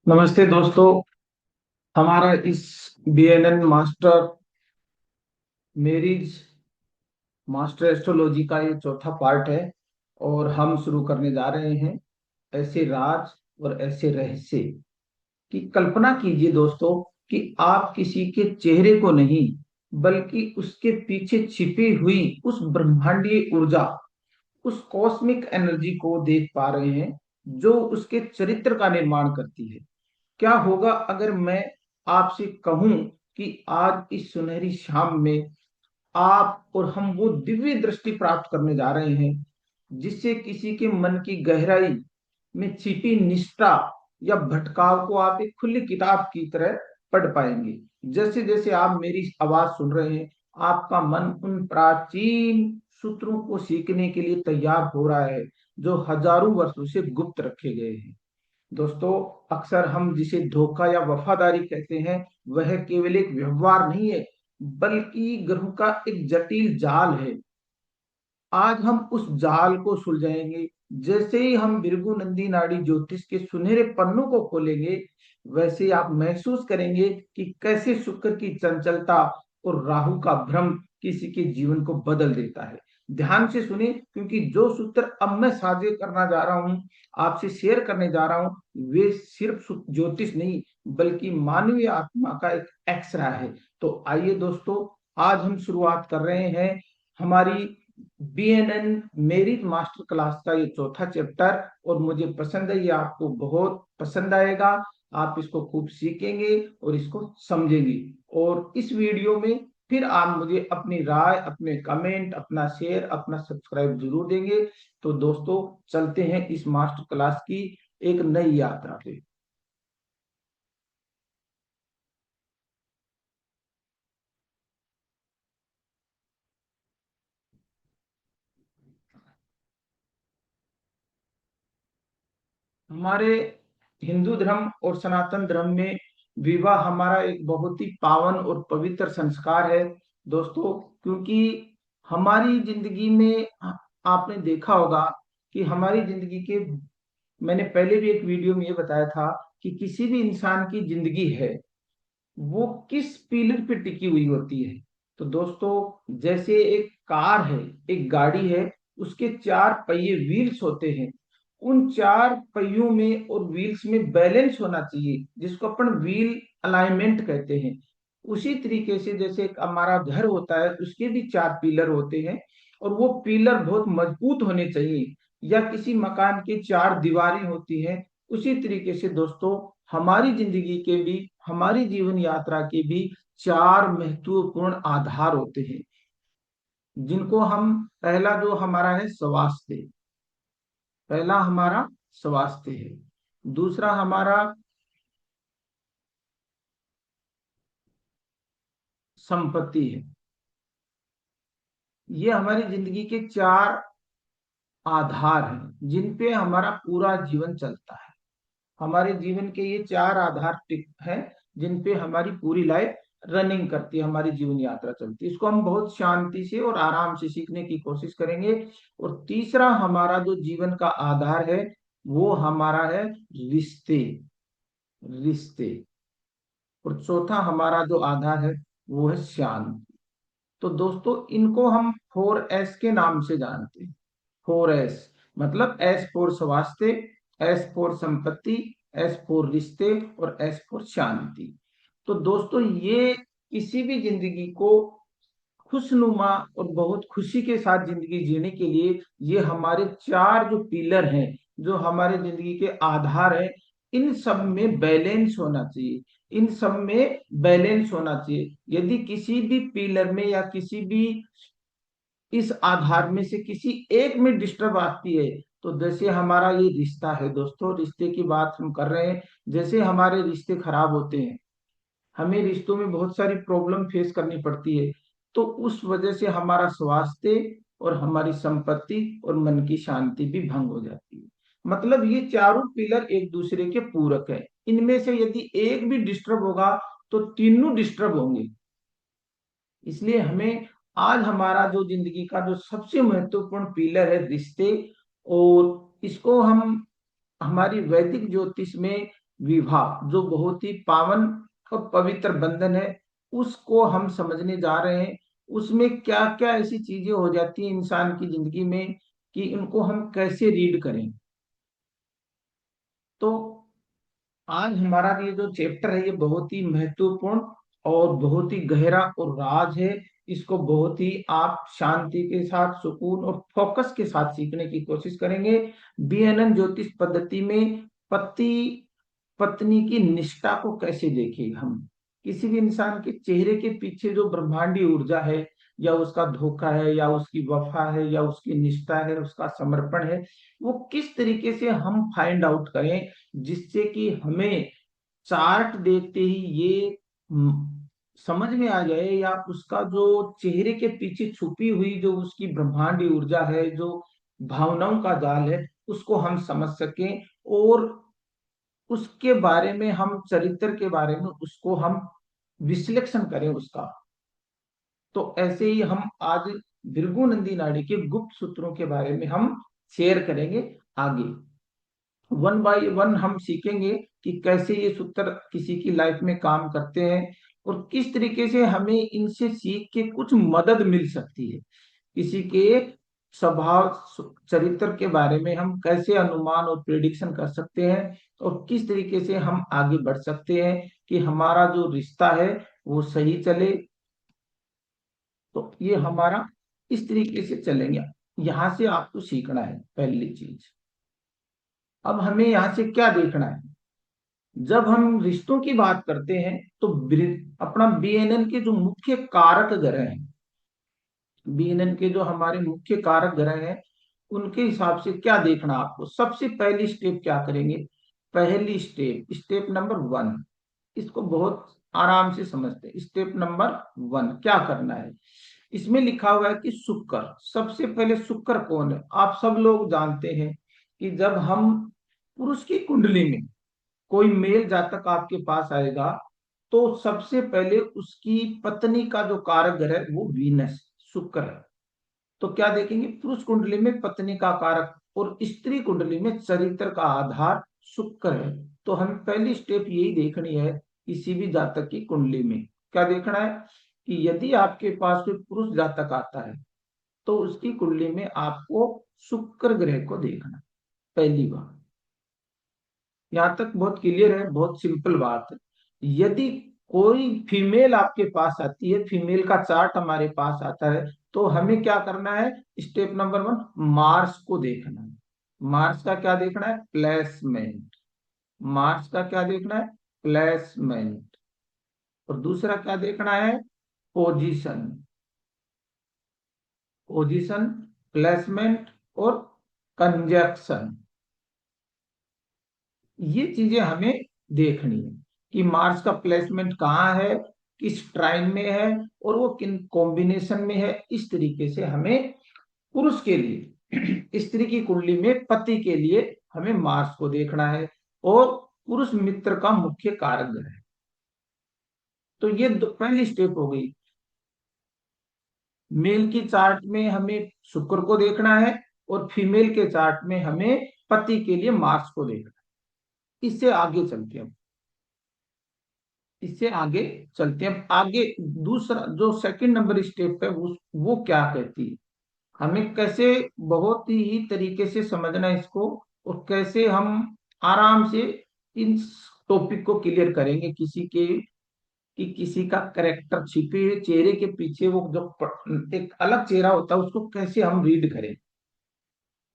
नमस्ते दोस्तों। हमारा इस BNN master marriage master astrology का ये चौथा पार्ट है और हम शुरू करने जा रहे हैं ऐसे राज और ऐसे रहस्य की कल्पना कीजिए दोस्तों कि आप किसी के चेहरे को नहीं बल्कि उसके पीछे छिपी हुई उस ब्रह्मांडीय ऊर्जा, उस कॉस्मिक एनर्जी को देख पा रहे हैं जो उसके चरित्र का निर्माण करती है। क्या होगा अगर मैं आपसे कहूं कि आज इस सुनहरी शाम में आप और हम वो दिव्य दृष्टि प्राप्त करने जा रहे हैं जिससे किसी के मन की गहराई में छिपी निष्ठा या भटकाव को आप एक खुली किताब की तरह पढ़ पाएंगे। जैसे जैसे आप मेरी आवाज सुन रहे हैं, आपका मन उन प्राचीन सूत्रों को सीखने के लिए तैयार हो रहा है जो हजारों वर्षों से गुप्त रखे गए हैं। दोस्तों, अक्सर हम जिसे धोखा या वफादारी कहते हैं वह केवल एक व्यवहार नहीं है बल्कि ग्रहों का एक जटिल जाल है। आज हम उस जाल को सुलझाएंगे। जैसे ही हम भृगु नंदी नाड़ी ज्योतिष के सुनहरे पन्नों को खोलेंगे, वैसे ही आप महसूस करेंगे कि कैसे शुक्र की चंचलता और राहु का भ्रम किसी के जीवन को बदल देता है। ध्यान से सुने, क्योंकि जो सूत्र अब मैं साझे करना जा रहा हूं, आपसे शेयर करने जा रहा हूं, वे सिर्फ ज्योतिष नहीं बल्कि मानवीय आत्मा का एक एक्सरा है। तो आइए दोस्तों, आज हम शुरुआत कर रहे हैं हमारी बीएनएन मेरिट मास्टर क्लास का ये चौथा चैप्टर। और मुझे पसंद है, ये आपको बहुत पसंद आएगा। आप इसको खूब सीखेंगे और इसको समझेंगे। और इस वीडियो में फिर आप मुझे अपनी राय, अपने कमेंट, अपना शेयर, अपना सब्सक्राइब जरूर देंगे। तो दोस्तों, चलते हैं इस मास्टर क्लास की एक नई यात्रा पे। हमारे हिंदू धर्म और सनातन धर्म में विवाह हमारा एक बहुत ही पावन और पवित्र संस्कार है दोस्तों। क्योंकि हमारी जिंदगी में आपने देखा होगा कि हमारी जिंदगी के, मैंने पहले भी एक वीडियो में ये बताया था कि किसी भी इंसान की जिंदगी है वो किस पिलर पे टिकी हुई होती है। तो दोस्तों, जैसे एक कार है, एक गाड़ी है, उसके चार पहिए व्हील्स होते हैं। उन चार पहियों में और व्हील्स में बैलेंस होना चाहिए, जिसको अपन व्हील अलाइनमेंट कहते हैं। उसी तरीके से जैसे एक हमारा घर होता है, उसके भी चार पिलर होते हैं और वो पिलर बहुत मजबूत होने चाहिए। या किसी मकान की चार दीवारें होती हैं, उसी तरीके से दोस्तों हमारी जिंदगी के भी, हमारी जीवन यात्रा के भी चार महत्वपूर्ण आधार होते हैं, जिनको हम, पहला जो हमारा है स्वास्थ्य, पहला हमारा स्वास्थ्य है। दूसरा हमारा संपत्ति है। ये हमारी जिंदगी के चार आधार हैं जिन पे हमारा पूरा जीवन चलता है। हमारे जीवन के ये चार आधार टिक हैं जिन पे हमारी पूरी लाइफ रनिंग करती है, हमारी जीवन यात्रा चलती है। इसको हम बहुत शांति से और आराम से सीखने की कोशिश करेंगे। और तीसरा हमारा जो जीवन का आधार है वो हमारा है रिश्ते। रिश्ते। और चौथा हमारा जो आधार है वो है शांति। तो दोस्तों, इनको हम 4S के नाम से जानते हैं। 4S मतलब एस फॉर स्वास्थ्य, एस फॉर संपत्ति, एस फॉर रिश्ते और एस फॉर शांति। तो दोस्तों, ये किसी भी जिंदगी को खुशनुमा और बहुत खुशी के साथ जिंदगी जीने के लिए ये हमारे चार जो पिलर हैं, जो हमारे जिंदगी के आधार हैं, इन सब में बैलेंस होना चाहिए। इन सब में बैलेंस होना चाहिए। यदि किसी भी पिलर में या किसी भी इस आधार में से किसी एक में डिस्टर्ब आती है, तो जैसे हमारा ये रिश्ता है दोस्तों, रिश्ते की बात हम कर रहे हैं, जैसे हमारे रिश्ते खराब होते हैं, हमें रिश्तों में बहुत सारी प्रॉब्लम फेस करनी पड़ती है, तो उस वजह से हमारा स्वास्थ्य और हमारी संपत्ति और मन की शांति भी भंग हो जाती है। मतलब ये चारों पिलर एक दूसरे के पूरक है। इनमें से यदि एक भी डिस्टर्ब होगा तो तीनों डिस्टर्ब होंगे। इसलिए हमें आज हमारा जो जिंदगी का जो सबसे महत्वपूर्ण पिलर है रिश्ते, और इसको हम हमारी वैदिक ज्योतिष में विवाह जो बहुत ही पावन और पवित्र बंधन है, उसको हम समझने जा रहे हैं। उसमें क्या क्या ऐसी चीजें हो जाती हैं इंसान की जिंदगी में कि उनको हम कैसे रीड करें। तो आज हमारा ये जो चैप्टर है, ये बहुत ही महत्वपूर्ण और बहुत ही गहरा और राज है। इसको बहुत ही आप शांति के साथ, सुकून और फोकस के साथ सीखने की कोशिश करेंगे। बीएनएन ज्योतिष पद्धति में पति पत्नी की निष्ठा को कैसे देखें हम, किसी भी इंसान के चेहरे के पीछे जो ब्रह्मांडी ऊर्जा है, या उसका धोखा है, या उसकी वफा है, या उसकी निष्ठा है, उसका समर्पण है, वो किस तरीके से हम फाइंड आउट करें, जिससे कि हमें चार्ट देखते ही ये समझ में आ जाए, या उसका जो चेहरे के पीछे छुपी हुई जो उसकी ब्रह्मांडी ऊर्जा है, जो भावनाओं का जाल है, उसको हम समझ सकें, और उसके बारे में हम, चरित्र के बारे में उसको हम विश्लेषण करें उसका। तो ऐसे ही हम आज भृगु नंदी नाड़ी के गुप्त सूत्रों के बारे में हम शेयर करेंगे आगे। वन बाय वन हम सीखेंगे कि कैसे ये सूत्र किसी की लाइफ में काम करते हैं, और किस तरीके से हमें इनसे सीख के कुछ मदद मिल सकती है। किसी के स्वभाव चरित्र के बारे में हम कैसे अनुमान और प्रिडिक्शन कर सकते हैं, और किस तरीके से हम आगे बढ़ सकते हैं कि हमारा जो रिश्ता है वो सही चले। तो ये हमारा इस तरीके से चलेंगे। यहां से आपको सीखना है पहली चीज। अब हमें यहाँ से क्या देखना है, जब हम रिश्तों की बात करते हैं तो अपना बीएनएन के जो मुख्य कारक ग्रह हैं, बीएनएन के जो हमारे मुख्य कारक ग्रह हैं, उनके हिसाब से क्या देखना आपको। सबसे पहली स्टेप क्या करेंगे, पहली स्टेप, स्टेप नंबर वन, इसको बहुत आराम से समझते हैं। स्टेप नंबर वन क्या करना है, इसमें लिखा हुआ है कि शुक्र, सबसे पहले शुक्र कौन है। आप सब लोग जानते हैं कि जब हम पुरुष की कुंडली में कोई मेल जातक आपके पास आएगा, तो सबसे पहले उसकी पत्नी का जो कारक ग्रह है वो वीनस, शुक्र है। तो क्या देखेंगे, पुरुष कुंडली में पत्नी का कारक, और स्त्री कुंडली में चरित्र का आधार शुक्र है। तो हमें पहली स्टेप यही देखनी है किसी भी जातक की कुंडली में। क्या देखना है कि यदि आपके पास कोई पुरुष जातक आता है, तो उसकी कुंडली में आपको शुक्र ग्रह को देखना, पहली बात। यहाँ तक बहुत क्लियर है, बहुत सिंपल बात है। यदि कोई फीमेल आपके पास आती है, फीमेल का चार्ट हमारे पास आता है, तो हमें क्या करना है, स्टेप नंबर वन, मार्स को देखना है। मार्स का क्या देखना है, प्लेसमेंट। मार्स का क्या देखना है, प्लेसमेंट। और दूसरा क्या देखना है, पोजीशन। पोजीशन, प्लेसमेंट और कंजक्शन, ये चीजें हमें देखनी है कि मार्स का प्लेसमेंट कहाँ है, किस ट्राइन में है, और वो किन कॉम्बिनेशन में है। इस तरीके से हमें पुरुष के लिए, स्त्री की कुंडली में पति के लिए हमें मार्स को देखना है, और पुरुष मित्र का मुख्य कारक ग्रह है। तो ये पहली स्टेप हो गई। मेल की चार्ट में हमें शुक्र को देखना है, और फीमेल के चार्ट में हमें पति के लिए मार्स को देखना है। इससे आगे चलते हैं, इससे आगे चलते हैं। आगे दूसरा जो सेकंड नंबर स्टेप है, वो क्या कहती है, हमें कैसे बहुत ही तरीके से समझना है इसको, और कैसे हम आराम से इन टॉपिक को क्लियर करेंगे। किसी के कि किसी का करेक्टर छिपे हुए चेहरे के पीछे, वो जो एक अलग चेहरा होता है, उसको कैसे हम रीड करें।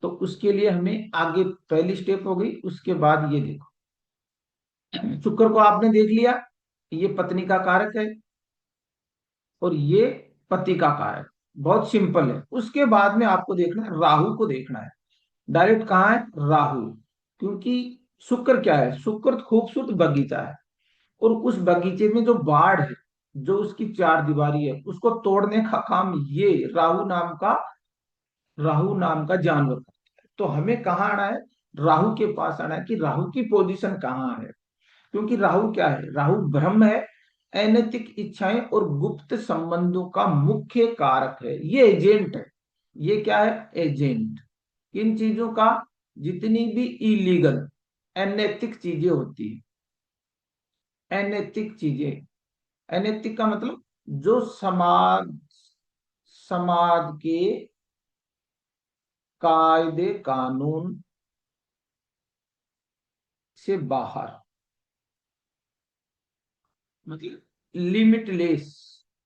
तो उसके लिए हमें आगे, पहली स्टेप हो गई। उसके बाद ये देखो, शुक्र को आपने देख लिया, ये पत्नी का कारक है, और ये पति का कारक, बहुत सिंपल है। उसके बाद में आपको देखना है, राहु को देखना है। डायरेक्ट कहाँ है, राहु। क्योंकि शुक्र क्या है, शुक्र खूबसूरत बगीचा है, और उस बगीचे में जो बाढ़ है, जो उसकी चार दीवारी है, उसको तोड़ने का काम ये राहु नाम का जानवर करता है। तो हमें कहाँ आना है, राहु के पास आना है कि राहु की पोजीशन कहाँ है। क्योंकि राहु क्या है, राहु ब्रह्म है, अनैतिक इच्छाएं और गुप्त संबंधों का मुख्य कारक है। ये एजेंट है, ये क्या है, एजेंट। इन चीजों का, जितनी भी इलीगल, अनैतिक चीजें होती है, अनैतिक चीजें, अनैतिक का मतलब जो समाज समाज के कायदे कानून से बाहर, मतलब लिमिटलेस,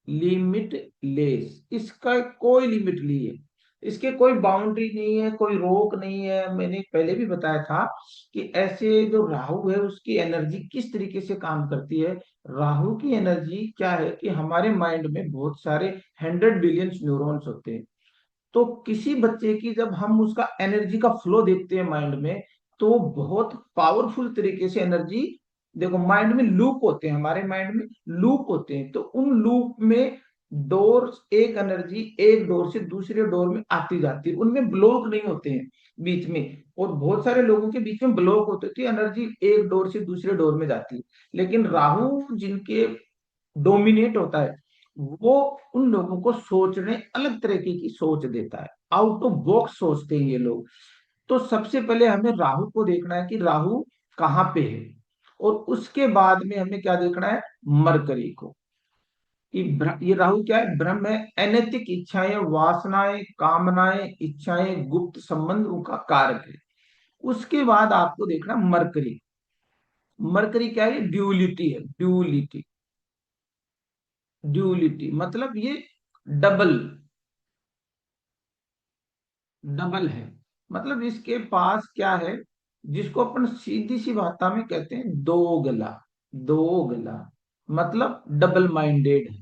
लिमिटलेस, इसका कोई लिमिट नहीं है, इसके कोई बाउंड्री नहीं है, कोई रोक नहीं है। मैंने पहले भी बताया था कि ऐसे जो राहु है उसकी एनर्जी किस तरीके से काम करती है। राहु की एनर्जी क्या है कि हमारे माइंड में बहुत सारे 100 बिलियन न्यूरॉन्स होते हैं। तो किसी बच्चे की जब हम उसका एनर्जी का फ्लो देखते हैं माइंड में, तो बहुत पावरफुल तरीके से एनर्जी, देखो माइंड में लूप होते हैं, हमारे माइंड में लूप होते हैं, तो उन लूप में डोर, एक एनर्जी एक डोर से दूसरे डोर में आती जाती है, उनमें ब्लॉक नहीं होते हैं बीच में। और बहुत सारे लोगों के बीच में ब्लॉक होते थे, एनर्जी एक डोर से दूसरे डोर में जाती है। लेकिन राहु जिनके डोमिनेट होता है, वो उन लोगों को सोचने अलग तरीके की सोच देता है, आउट ऑफ बॉक्स सोचते हैं ये लोग। तो सबसे पहले हमें राहु को देखना है कि राहु कहाँ पे है, और उसके बाद में हमें क्या देखना है, मरकरी को। ये राहु क्या है, ब्रह्म है, अनैतिक इच्छाएं, वासनाएं, कामनाएं, इच्छाएं, गुप्त संबंध उनका कारक है। उसके बाद आपको देखना मरकरी। मरकरी क्या है, ड्यूलिटी है, ड्यूलिटी। ड्यूलिटी मतलब ये डबल, डबल है। मतलब इसके पास क्या है, जिसको अपन सीधी सी भाषा में कहते हैं दो गला, दो गला, मतलब डबल माइंडेड है।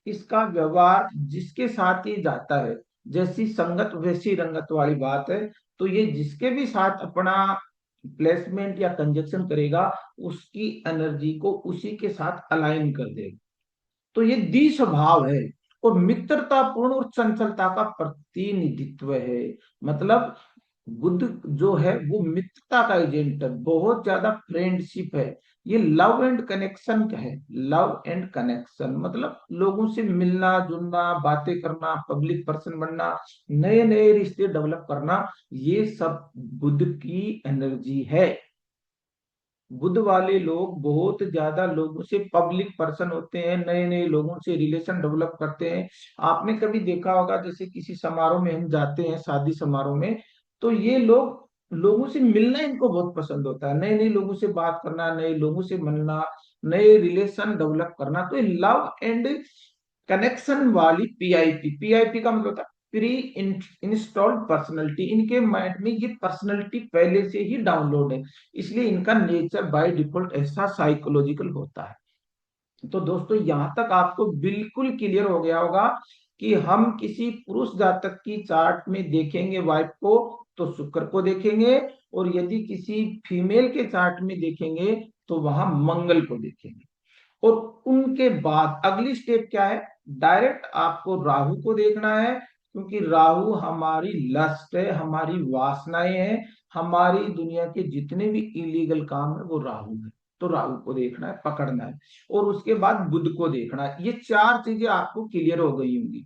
इसका व्यवहार जिसके साथ ही जाता है, जैसी संगत वैसी रंगत वाली बात है। तो ये जिसके भी साथ अपना प्लेसमेंट या कंजक्शन करेगा, उसकी एनर्जी को उसी के साथ अलाइन कर देगा। तो ये द्वि स्वभाव है, और मित्रतापूर्ण और चंचलता का प्रतिनिधित्व है। मतलब बुद्ध जो है वो मित्रता का एजेंट है, बहुत ज्यादा फ्रेंडशिप है। ये लव एंड कनेक्शन का है, लव एंड कनेक्शन मतलब लोगों से मिलना जुलना, बातें करना, पब्लिक पर्सन बनना, नए नए रिश्ते डेवलप करना, ये सब बुद्ध की एनर्जी है। बुद्ध वाले लोग बहुत ज्यादा लोगों से पब्लिक पर्सन होते हैं, नए नए लोगों से रिलेशन डेवलप करते हैं। आपने कभी देखा होगा, जैसे किसी समारोह में हम जाते हैं, शादी समारोह में, तो ये लोग, लोगों से मिलना इनको बहुत पसंद होता है, नए नए लोगों से बात करना, नए लोगों से मिलना, नए रिलेशन डेवलप करना। तो लव एंड कनेक्शन वाली पीआईपी, पीआईपी का मतलब होता है प्री इंस्टॉल्ड पर्सनैलिटी, इनके माइंड में ये पर्सनैलिटी पहले से ही डाउनलोड है, इसलिए इनका नेचर बाय डिफॉल्ट ऐसा साइकोलॉजिकल होता है। तो दोस्तों यहां तक आपको बिल्कुल क्लियर हो गया होगा कि हम किसी पुरुष जातक की चार्ट में देखेंगे वाइफ को, तो शुक्र को देखेंगे, और यदि किसी फीमेल के चार्ट में देखेंगे तो वहां मंगल को देखेंगे। और उनके बाद अगली स्टेप क्या है, डायरेक्ट आपको राहु को देखना है, क्योंकि राहु हमारी लस्ट है, हमारी वासनाएं हैं, हमारी दुनिया के जितने भी इलीगल काम है वो राहु है। तो राहु को देखना है, पकड़ना है, और उसके बाद बुध को देखना है। ये चार चीजें आपको क्लियर हो गई होंगी।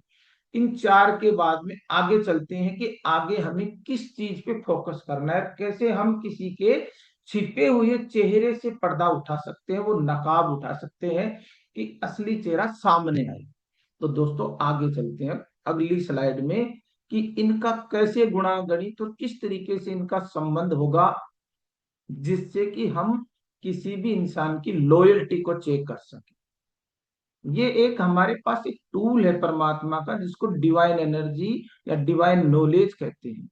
इन चार के बाद में आगे चलते हैं कि आगे हमें किस चीज पे फोकस करना है, कैसे हम किसी के छिपे हुए चेहरे से पर्दा उठा सकते हैं, वो नकाब उठा सकते हैं कि असली चेहरा सामने आए। तो दोस्तों आगे चलते हैं अगली स्लाइड में कि इनका कैसे गुणागणित और किस तरीके से इनका संबंध होगा, जिससे कि हम किसी भी इंसान की लॉयल्टी को चेक कर सके। ये एक हमारे पास एक टूल है परमात्मा का, जिसको डिवाइन एनर्जी या डिवाइन नॉलेज कहते हैं।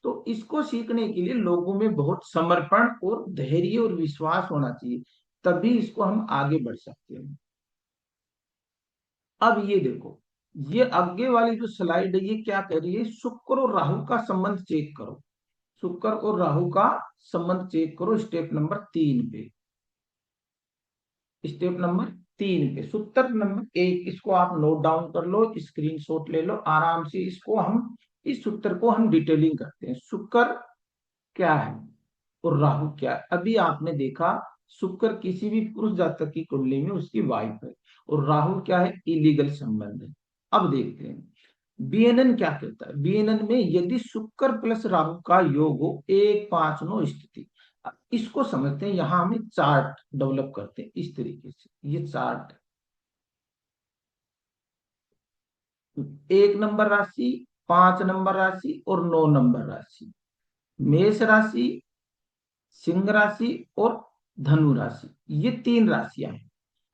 तो इसको सीखने के लिए लोगों में बहुत समर्पण और धैर्य और विश्वास होना चाहिए, तभी इसको हम आगे बढ़ सकते हैं। अब ये देखो, ये आगे वाली जो स्लाइड है ये क्या कह रही है, शुक्र और राहु का संबंध चेक करो। शुक्र और राहु का संबंध चेक करो स्टेप नंबर 3 पे। स्टेप नंबर 3 पे सूत्र नंबर 1, इसको आप नोट डाउन कर लो, स्क्रीनशॉट ले लो आराम से। इसको हम, इस सूत्र को हम डिटेलिंग करते हैं। शुक्र क्या है और राहु क्या है। अभी आपने देखा, शुक्र किसी भी पुरुष जातक की कुंडली में उसकी वाइफ है, और राहु क्या है, इलीगल संबंध है। अब देखते हैं बीएनएन क्या कहता है। बीएनएन में यदि शुक्र प्लस राहु का योग हो 1 5 9 स्थिति, इसको समझते हैं, यहां हम एक चार्ट डेवलप करते हैं इस तरीके से। ये चार्ट, 1 नंबर राशि, 5 नंबर राशि और 9 नंबर राशि, मेष राशि, सिंह राशि और धनु राशि, ये 3 राशियां हैं।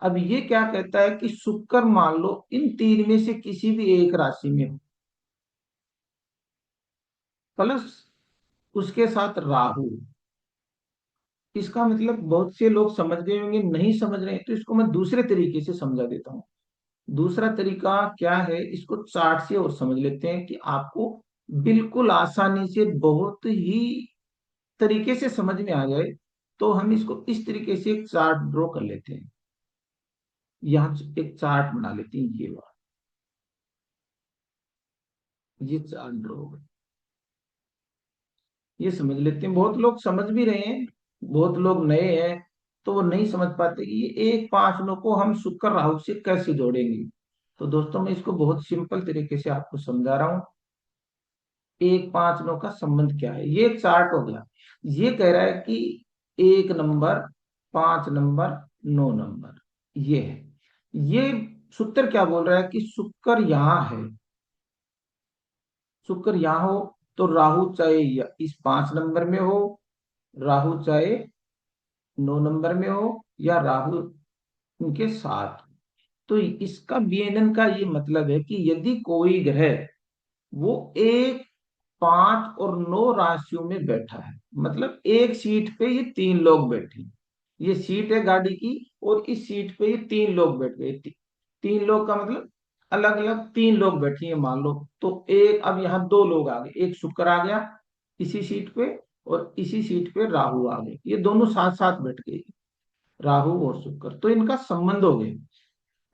अब ये क्या कहता है कि शुक्र मान लो इन 3 में से किसी भी एक राशि में हो, प्लस उसके साथ राहु। इसका मतलब बहुत से लोग समझ गए होंगे, नहीं समझ रहे हैं तो इसको मैं दूसरे तरीके से समझा देता हूँ। दूसरा तरीका क्या है, इसको चार्ट से और समझ लेते हैं कि आपको बिल्कुल आसानी से, बहुत ही तरीके से समझ में आ जाए। तो हम इसको इस तरीके से एक चार्ट ड्रॉ कर लेते हैं। यहाँ एक चार्ट बना लेते हैं, ये वाला, ये चार्ट ड्रॉ, ये समझ लेते हैं। बहुत लोग समझ भी रहे हैं, बहुत लोग नए हैं तो वो नहीं समझ पाते कि ये 1 5 9 को हम शुक्र राहु से कैसे जोड़ेंगे। तो दोस्तों मैं इसको बहुत सिंपल तरीके से आपको समझा रहा हूँ। 1 5 9 का संबंध क्या है, ये चार्ट हो गया। ये कह रहा है कि 1 नंबर, 5 नंबर, 9 नंबर, ये है। ये सूत्र क्या बोल रहा है कि शुक्र यहाँ है, शुक्र यहाँ हो तो राहु चाहे इस 5 नंबर में हो, राहु चाहे 9 नंबर में हो, या राहु उनके साथ। तो इसका बीएनएन का ये मतलब है कि यदि कोई ग्रह वो 1 5 और 9 राशियों में बैठा है, मतलब एक सीट पे ये 3 लोग बैठे हैं। ये सीट है गाड़ी की और इस सीट पे ये 3 लोग बैठ गए। 3 लोग का मतलब अलग अलग 3 लोग बैठे हैं मान लो। तो एक, अब यहाँ 2 लोग आ गए, एक शुक्र आ गया इसी सीट पे और इसी सीट पे राहु आ गए, ये दोनों साथ साथ बैठ गए, राहु और शुक्र। तो इनका संबंध हो गया,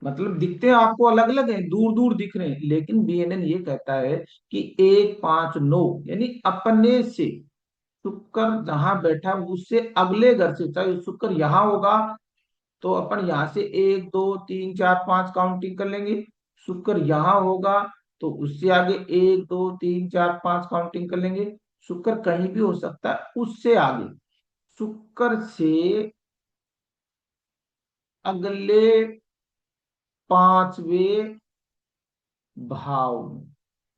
मतलब दिखते हैं आपको अलग अलग हैं, दूर दूर दिख रहे हैं, लेकिन बीएनएन ये कहता है कि 1 5 9 यानी अपने से, शुक्र जहां बैठा उससे अगले घर से, चाहे शुक्र यहाँ होगा तो अपन यहाँ से 1 2 3 4 5 काउंटिंग कर लेंगे। शुक्र यहाँ होगा तो उससे आगे 1 2 3 4 5 काउंटिंग कर लेंगे। शुक्र कहीं भी हो सकता है उससे आगे, शुक्र से अगले 5वें भाव में।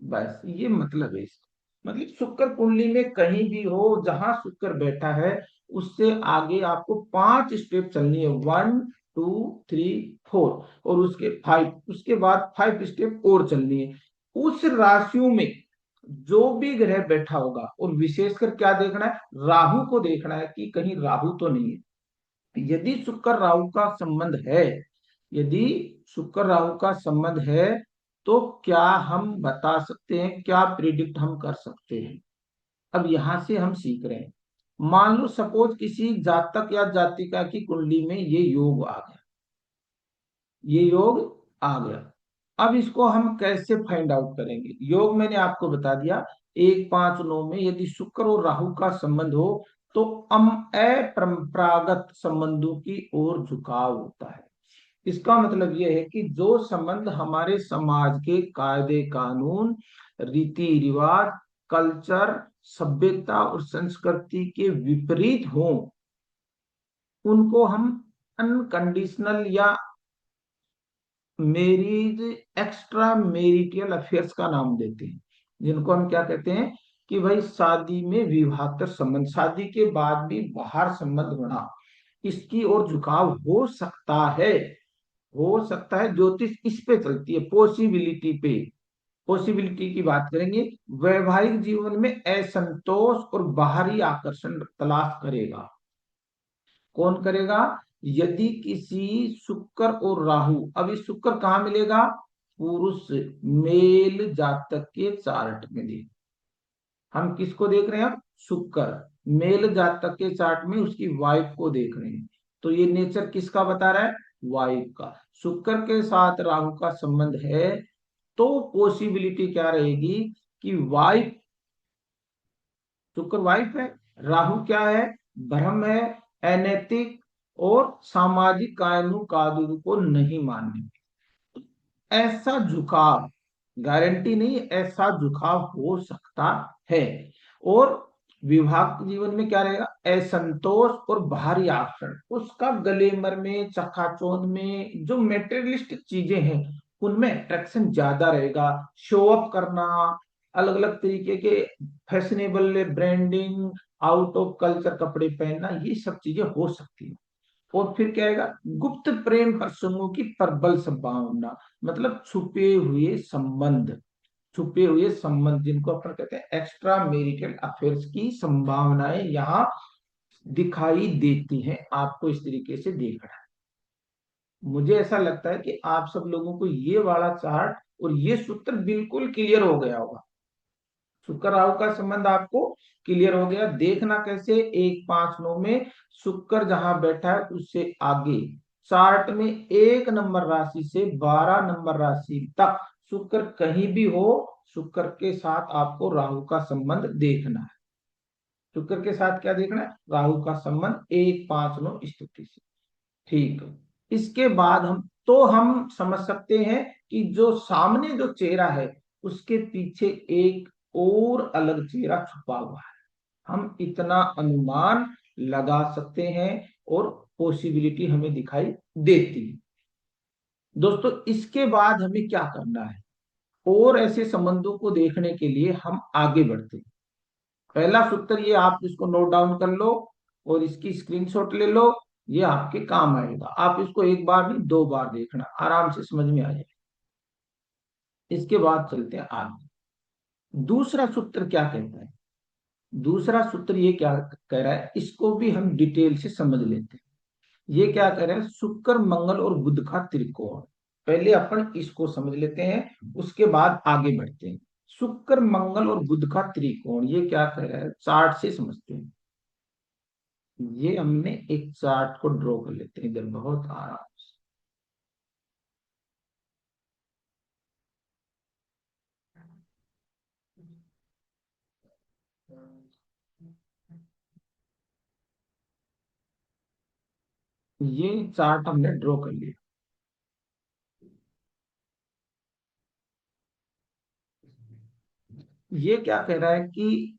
बस ये मतलब है इसका, मतलब शुक्र कुंडली में कहीं भी हो जहां शुक्र बैठा है उससे आगे आपको 5 स्टेप चलनी है, 1 2 3 4, और उसके 5, उसके बाद 5 स्टेप और चलनी है। उस राशियों में जो भी ग्रह बैठा होगा, और विशेषकर क्या देखना है, राहु को देखना है कि कहीं राहु तो नहीं है। यदि शुक्र राहु का संबंध है, यदि शुक्र राहु का संबंध है तो क्या हम बता सकते हैं, क्या प्रिडिक्ट हम कर सकते हैं। अब यहां से हम सीख रहे हैं। मान लो सपोज किसी जातक या जातिका की कुंडली में ये योग आ गया, ये योग आ गया। अब इसको हम कैसे फाइंड आउट करेंगे, योग मैंने आपको बता दिया। 1 5 9 में यदि शुक्र और राहु का संबंध हो तो अपरंपरागत संबंधों की ओर झुकाव होता है। इसका मतलब यह है कि जो संबंध हमारे समाज के कायदे कानून, रीति रिवाज, कल्चर, सभ्यता और संस्कृति के विपरीत हों, उनको हम अनकंडीशनल या मैरिज एक्स्ट्रा मैरिटल अफेयर्स का नाम देते हैं। जिनको हम क्या कहते हैं कि भाई शादी में विवाहतर संबंध, शादी के बाद भी बाहर संबंध बना, इसकी ओर झुकाव हो सकता है। हो सकता है, ज्योतिष इस पे चलती है, पॉसिबिलिटी पे। पॉसिबिलिटी की बात करेंगे, वैवाहिक जीवन में असंतोष और बाहरी आकर्षण तलाश करेगा। कौन करेगा, यदि किसी शुक्र और राहु, अब इस शुक्र कहाँ मिलेगा, पुरुष मेल जातक के चार्ट में दे। हम किसको देख रहे हैं, अब शुक्र मेल जातक के चार्ट में उसकी वाइफ को देख रहे हैं। तो ये नेचर किसका बता रहा है, वाइफ का। शुक्र के साथ राहु का संबंध है तो पॉसिबिलिटी क्या रहेगी कि वाइफ, शुक्र वाइफ है, राहु क्या है, ब्रह्म है, अनैतिक और सामाजिक कानून कानून को नहीं मानने। ऐसा झुकाव, गारंटी नहीं, ऐसा झुकाव हो सकता है। और विवाह जीवन में क्या रहेगा, असंतोष और बाहरी आकर्षण, उसका ग्लैमर में चकाचौंध में जो मेटेरियलिस्टिक चीजें हैं उनमें अट्रैक्शन ज्यादा रहेगा। शो ऑफ करना, अलग अलग तरीके के fashionable branding, out of culture कपड़े पहनना, ये सब चीजें हो सकती है। और फिर क्या आएगा, गुप्त प्रेम प्रसंगों की प्रबल संभावना, मतलब छुपे हुए संबंध, छुपे हुए संबंध जिनको अपन कहते हैं एक्स्ट्रा मैरिटल अफेयर्स की संभावनाएं यहाँ दिखाई देती हैं। आपको इस तरीके से देखना है। मुझे ऐसा लगता है कि आप सब लोगों को ये वाला चार्ट और ये सूत्र बिल्कुल क्लियर हो गया होगा। शुक्र राहु का संबंध आपको क्लियर हो गया। देखना कैसे, 1 5 9 में शुक्र जहां बैठा है उससे आगे चार्ट में 1 नंबर राशि से 12 नंबर राशि तक शुक्र कहीं भी हो, शुक्र के साथ आपको राहु का संबंध देखना है। शुक्र के साथ क्या देखना है, राहु का संबंध 1 5 9 स्थिति से। ठीक है। इसके बाद हम समझ सकते हैं कि जो सामने जो चेहरा है उसके पीछे एक और अलग चेहरा छुपा हुआ है। हम इतना अनुमान लगा सकते हैं और पॉसिबिलिटी हमें दिखाई देती है। दोस्तों इसके बाद हमें क्या करना है, और ऐसे संबंधों को देखने के लिए हम आगे बढ़ते हैं। पहला सूत्र ये आप इसको नोट डाउन कर लो और इसकी स्क्रीनशॉट ले लो, ये आपके काम आएगा। आप इसको एक बार नहीं 2 बार देखना, आराम से समझ में आ जाए। इसके बाद चलते हैं आगे। दूसरा सूत्र क्या कहता है, दूसरा सूत्र ये क्या कह रहा है, इसको भी हम डिटेल से समझ लेते हैं। ये क्या कह रहा है, शुक्र मंगल और बुध का त्रिकोण। पहले अपन इसको समझ लेते हैं, उसके बाद आगे बढ़ते हैं। शुक्र मंगल और बुध का त्रिकोण ये क्या कह रहा है, चार्ट से समझते हैं। ये हमने एक चार्ट को ड्रॉ कर लेते हैं इधर बहुत आराम से। ये चार्ट हमने ड्रॉ कर लिया। ये क्या कह रहा है कि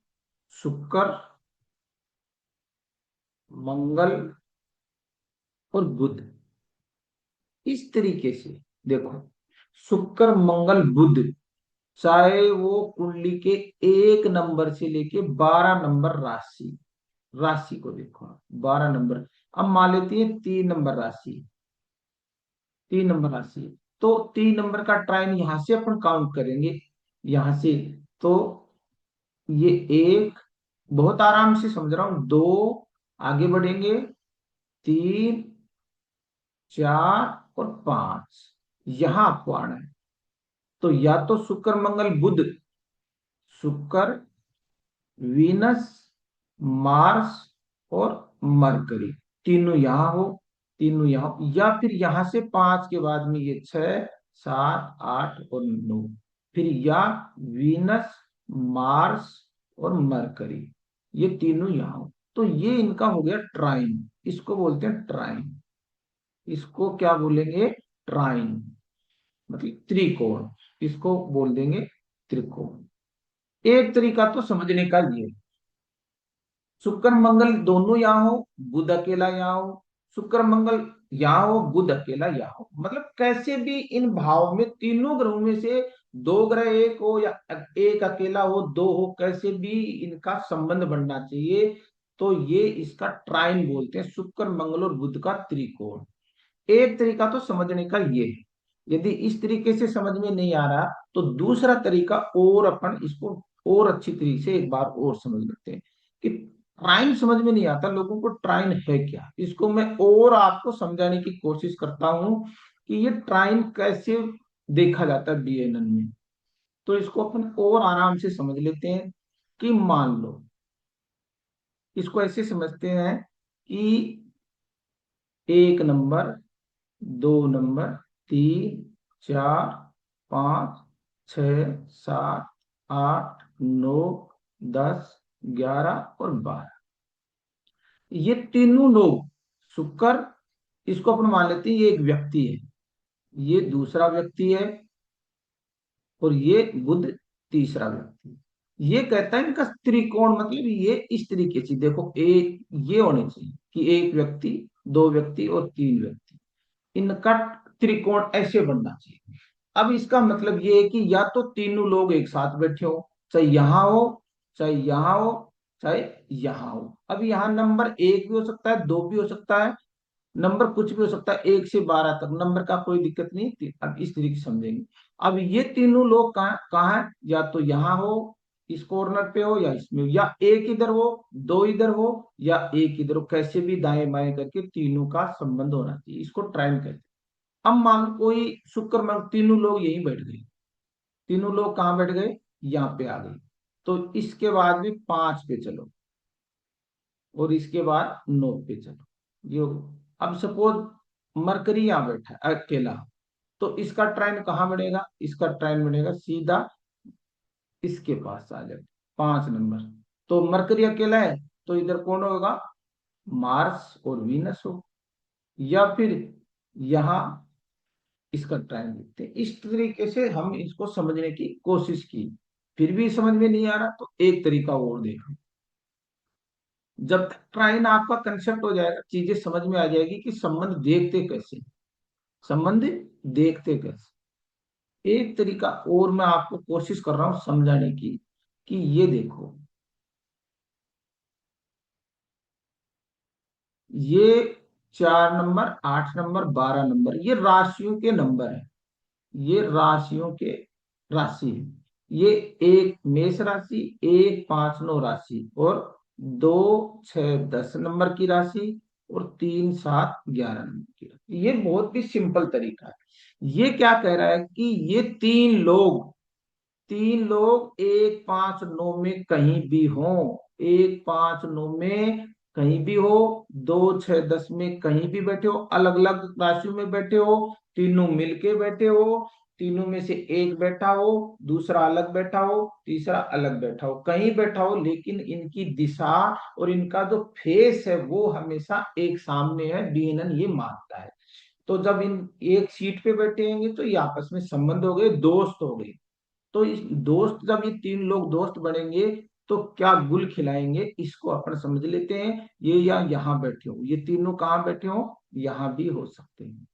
शुक्र, मंगल और बुध, इस तरीके से देखो, शुक्र मंगल बुध, चाहे वो कुंडली के 1 नंबर से लेके 12 नंबर राशि, राशि को देखो आप, 12 नंबर। अब मान लेते हैं 3 नंबर राशि, 3 नंबर राशि, तो 3 नंबर का ट्राइन यहां से अपन काउंट करेंगे, यहां से। तो ये एक, बहुत आराम से समझ रहा हूं, 2, आगे बढ़ेंगे 3 4 और 5, यहां आपको आना है। तो या तो शुक्र मंगल बुध, शुक्र, वीनस, मार्स और मरकरी, तीनों यहां हो, तीनों यहां हो। या फिर यहां से 5 के बाद में ये 6 7 8 और 9, फिर या वीनस, मार्स और मरकरी, ये तीनों यहां हो। तो ये इनका हो गया ट्राइन, इसको बोलते हैं ट्राइन। इसको क्या बोलेंगे, ट्राइन, मतलब त्रिकोण, इसको बोल देंगे त्रिकोण। एक तरीका तो समझने का ये, शुक्र मंगल दोनों यहाँ हो, बुध अकेला यहाँ हो, शुक्र मंगल यहाँ हो, बुध अकेला यहाँ हो, मतलब कैसे भी इन भाव में तीनों ग्रहों में से 2 ग्रह एक हो या एक अकेला हो, 2 हो, कैसे भी इनका संबंध बनना चाहिए। तो ये इसका ट्राइन बोलते हैं, शुक्र मंगल और बुध का त्रिकोण। एक तरीका तो समझने का ये है। यदि इस तरीके से समझ में नहीं आ रहा तो दूसरा तरीका, और अपन इसको और अच्छी तरीके से एक बार और समझ लेते हैं कि ट्राइन समझ में नहीं आता लोगों को, ट्राइन है क्या, इसको मैं और आपको समझाने की कोशिश करता हूं कि ये ट्राइन कैसे देखा जाता है बीएनएन में। तो इसको अपन और आराम से समझ लेते हैं कि मान लो, इसको ऐसे समझते हैं कि 1 नंबर, 2 नंबर, 3 4 5 6 7 8 9 10 11 और 12, ये तीनों लोग, शुक्र, इसको अपन मान लेते हैं ये एक व्यक्ति है, ये दूसरा व्यक्ति है, और ये बुध तीसरा व्यक्ति है। ये कहता है इनका त्रिकोण, मतलब ये इस तरीके से देखो, एक ये होने चाहिए कि एक व्यक्ति, दो व्यक्ति और तीन व्यक्ति, इनका त्रिकोण ऐसे बनना चाहिए। अब इसका मतलब ये है कि या तो तीनों लोग एक साथ बैठे हो, चाहे यहां हो, चाहे यहां हो, चाहे यहां हो। अब यहाँ नंबर एक भी हो सकता है, दो भी हो सकता है, नंबर कुछ भी हो सकता है, 1 से 12 तक नंबर का कोई दिक्कत नहीं। अब इस तरीके से समझेंगे। अब ये तीनों लोग कहाँ कहाँ है, या तो यहाँ हो, इस कॉर्नर पे हो, या इसमें हो, या एक इधर हो, दो इधर हो, या एक इधर हो, कैसे भी दाएं बाएं करके तीनों का संबंध होना चाहिए। इसको ट्राइन कहते हैं। अब मान लो कोई शुक्र, मान लो तीनों लोग यहीं बैठ गए, तीनों लोग कहाँ बैठ गए, यहाँ पे आ गए, तो इसके बाद भी 5 पे चलो, और इसके बाद 9 पे चलो, ये हो गया। अब सपोज मरकरी यहाँ बैठा है अकेला, तो इसका ट्राइन कहाँ बनेगा, इसका ट्राइन बनेगा सीधा इसके पास आ जाए, 5 नंबर। तो मरकरी अकेला है, तो इधर कौन होगा, मार्स और वीनस हो। या फिर यहाँ इसका ट्राइन देखते हैं। इस तरीके से हम इसको समझने की कोशिश की, फिर भी समझ में नहीं आ रहा, तो एक तरीका और देखो। जब तक ट्राइन आपका कंसेप्ट हो जाएगा, चीजें समझ में आ जाएगी कि संबंध देखते कैसे, संबंध देखते कैसे। एक तरीका और मैं आपको कोशिश कर रहा हूं समझाने की, कि ये देखो, ये 4 नंबर, 8 नंबर, 12 नंबर, ये राशियों के नंबर है, ये राशियों के राशि है। ये एक मेष राशि, 1, 5, 9 राशि, और 2, 6, 10 नंबर की राशि, और 3, 7, 11 नंबर की राशि। ये बहुत ही सिंपल तरीका है। ये क्या कह रहा है कि ये तीन लोग 1, 5, 9 में कहीं भी हो, 1, 5, 9 में कहीं भी हो, 2, 6, 10 में कहीं भी बैठे हो, अलग अलग राशियों में बैठे हो, तीनों मिलके बैठे हो, तीनों में से एक बैठा हो, दूसरा अलग बैठा हो, तीसरा अलग बैठा हो, कहीं बैठा हो, लेकिन इनकी दिशा और इनका जो फेस है वो हमेशा एक सामने है, बीनन ये मानता है। तो जब इन एक सीट पे बैठे होंगे तो ये आपस में संबंध हो गए, दोस्त हो गए। तो इस दोस्त, जब ये तीन लोग दोस्त बनेंगे तो क्या गुल खिलाएंगे, इसको अपन समझ लेते हैं। ये या यहाँ बैठे हो, ये तीनों कहाँ बैठे हो, यहाँ भी हो सकते हैं,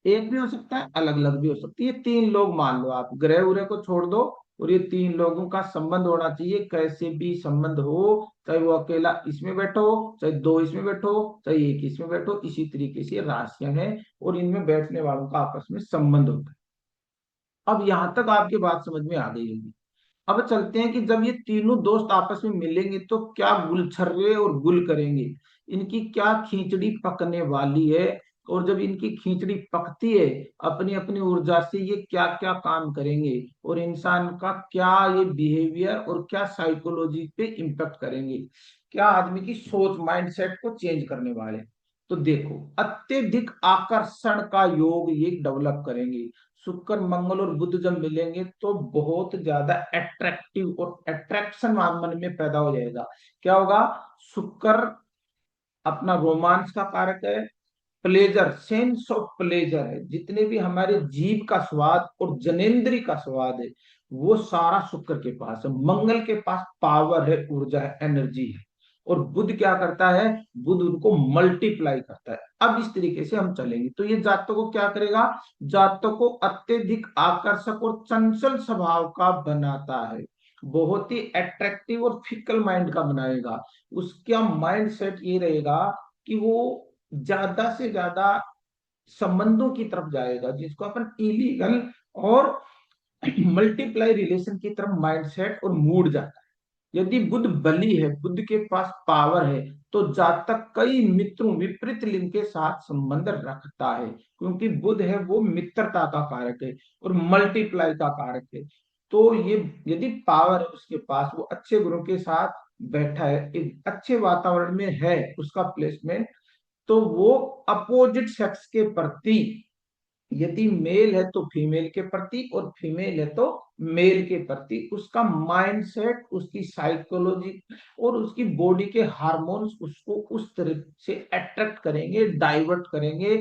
एक भी हो सकता है, अलग अलग भी हो सकती है। ये तीन लोग मान लो, आप ग्रह उरह को छोड़ दो, और ये तीन लोगों का संबंध होना चाहिए, कैसे भी संबंध हो, चाहे वो अकेला इसमें बैठो, चाहे दो इसमें बैठो, चाहे एक इसमें बैठो, इसी तरीके से ये राशियां हैं, और इनमें बैठने वालों का आपस में संबंध होता है। अब यहां तक आपकी बात समझ में आ गई होगी। अब चलते हैं कि जब ये तीनों दोस्त आपस में मिलेंगे तो क्या गुलछर्रे और गुल करेंगे, इनकी क्या खींचड़ी पकने वाली है, और जब इनकी खींचड़ी पकती है, अपनी अपनी ऊर्जा से ये क्या क्या काम करेंगे, और इंसान का क्या ये बिहेवियर और क्या साइकोलॉजी पे इम्पेक्ट करेंगे, क्या आदमी की सोच माइंडसेट को चेंज करने वाले। तो देखो, अत्यधिक आकर्षण का योग ये डेवलप करेंगे। शुक्र, मंगल और बुध जब मिलेंगे तो बहुत ज्यादा अट्रैक्टिव और अट्रैक्शन मन में पैदा हो जाएगा। क्या होगा, शुक्र अपना रोमांस का कारक है, प्लेजर, सेंस ऑफ प्लेजर है, जितने भी हमारे जीव का स्वाद और जनेन्द्रिय का स्वाद है, वो सारा शुक्र के पास है। मंगल के पास पावर है, ऊर्जा है, एनर्जी है। और बुध क्या करता है, बुध उनको मल्टीप्लाई करता है। अब इस तरीके से हम चलेंगे तो ये जातकों को क्या करेगा, जातकों को अत्यधिक आकर्षक और चंचल स्वभाव का बनाता है, बहुत ही अट्रैक्टिव और फिकल माइंड का बनाएगा। उसका माइंड सेट ये रहेगा कि वो ज्यादा से ज्यादा संबंधों की तरफ जाएगा, जिसको अपन इलीगल और मल्टीप्लाई रिलेशन की तरफ माइंडसेट और मूड जाता है। यदि बुध बली है, बुध के पास पावर है, तो जातक कई मित्रों, विपरीत लिंग के साथ संबंध रखता है, क्योंकि बुध है वो मित्रता का कारक है और मल्टीप्लाई का कारक है। तो ये यदि पावर है उसके पास, वो अच्छे गुणों के साथ बैठा है, एक अच्छे वातावरण में है उसका प्लेसमेंट, तो वो अपोजिट सेक्स के प्रति, यदि मेल है तो फीमेल के प्रति, और फीमेल है तो मेल के प्रति, उसका माइंडसेट, उसकी साइकोलॉजी और उसकी बॉडी के हार्मोन्स उसको उस तरह से अट्रैक्ट करेंगे, डाइवर्ट करेंगे,